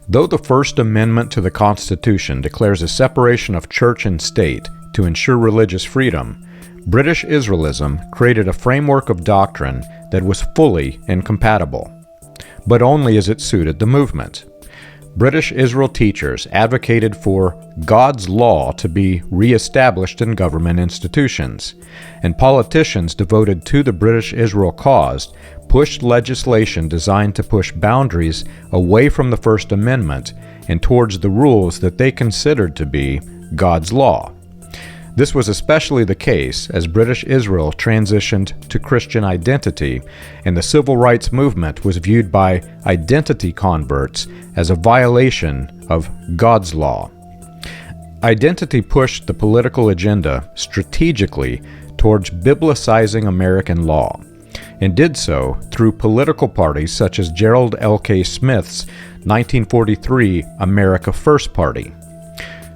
Though the First Amendment to the Constitution declares a separation of church and state to ensure religious freedom, British Israelism created a framework of doctrine that was fully incompatible, but only as it suited the movement. British Israel teachers advocated for God's law to be re-established in government institutions, and politicians devoted to the British Israel cause pushed legislation designed to push boundaries away from the First Amendment and towards the rules that they considered to be God's law. This was especially the case as British Israel transitioned to Christian identity, and the civil rights movement was viewed by identity converts as a violation of God's law. Identity pushed the political agenda strategically towards biblicizing American law, and did so through political parties such as Gerald L. Smith's 1943 America First Party.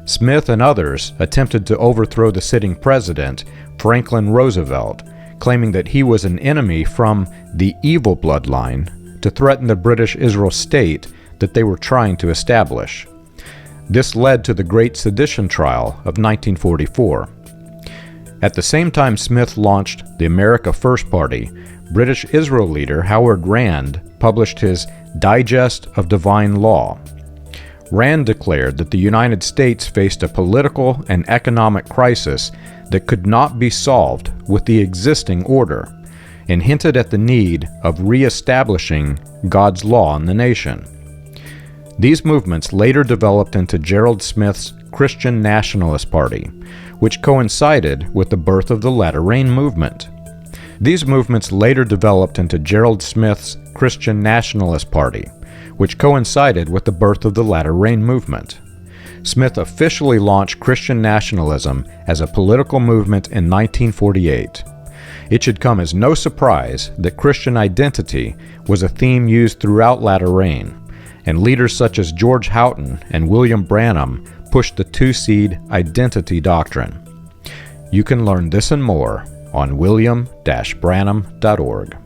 Smith and others attempted to overthrow the sitting president, Franklin Roosevelt, claiming that he was an enemy from the evil bloodline to threaten the British Israel state that they were trying to establish. This led to the Great Sedition Trial of 1944. At the same time Smith launched the America First Party, British Israel leader Howard Rand published his Digest of Divine Law. Rand declared that the United States faced a political and economic crisis that could not be solved with the existing order, and hinted at the need of re-establishing God's law in the nation. These movements later developed into Gerald Smith's Christian Nationalist Party, which coincided with the birth of the Latter Rain movement. These movements later developed into Gerald Smith's Christian Nationalist Party, which coincided with the birth of the Latter Rain movement. Smith officially launched Christian nationalism as a political movement in 1948. It should come as no surprise that Christian identity was a theme used throughout Latter Rain, and leaders such as George Houghton and William Branham pushed the two-seed identity doctrine. You can learn this and more on william-branham.org.